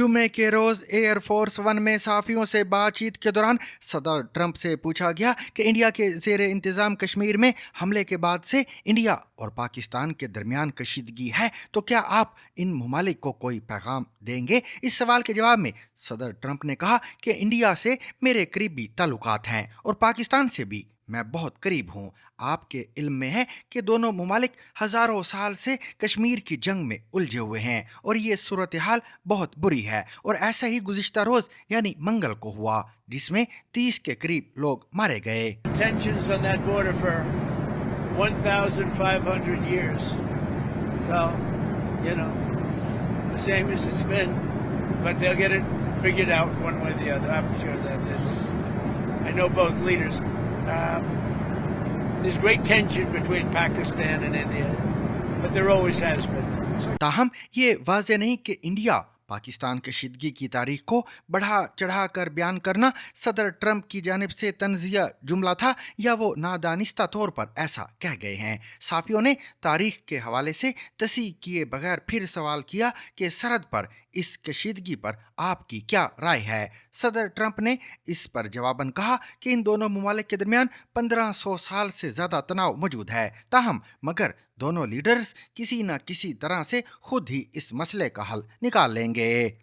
जुमे के रोज air force one में साफियों से बातचीत के दौरान सदर ट्रंप से पूछा गया कि इंडिया के जेर इंतजाम कश्मीर में हमले के बाद से इंडिया और पाकिस्तान के दरमियान कशीदगी है, तो क्या आप इन ममालिक को कोई पैगाम देंगे। इस सवाल के जवाब में सदर ट्रंप ने कहा कि इंडिया से मेरे करीबी ताल्लुकात हैं और पाकिस्तान से भी मैं बहुत करीब हूँ। आपके इल्म में है कि दोनों ममालिक हजारों साल से कश्मीर की जंग में उलझे हुए हैं और ये सूरत हाल बहुत बुरी है। और ऐसा ही गुज़िश्ता रोज यानी मंगल को हुआ, जिसमें 30 के करीब लोग मारे गए। Tensions on that border for 1,500 years. So, you know, the same as it's been, but they'll get it figured out one way or the other. I'm sure that it's, I know both leaders. There's great tension between Pakistan and India, but there always has been. ताहम ये वाज़ेह नहीं कि India Pakistan कशीदगी की तारीख को बढ़ा चढ़ा कर बयान करना सदर ट्रंप की जानिब से तंजिया जुमला था या वो नादानिस्ता तौर पर ऐसा कह गए हैं। साफियों ने तारीख के हवाले से तसी किए बगैर फिर सवाल किया कि सरहद पर इस कशीदगी पर आपकी क्या राय है। सदर ट्रंप ने इस पर जवाबन कहा कि इन दोनों ममालिक के दरमियान 1500 साल से ज़्यादा तनाव मौजूद है, ताहम मगर दोनों लीडर्स किसी न किसी तरह से खुद ही इस मसले का हल निकाल लेंगे।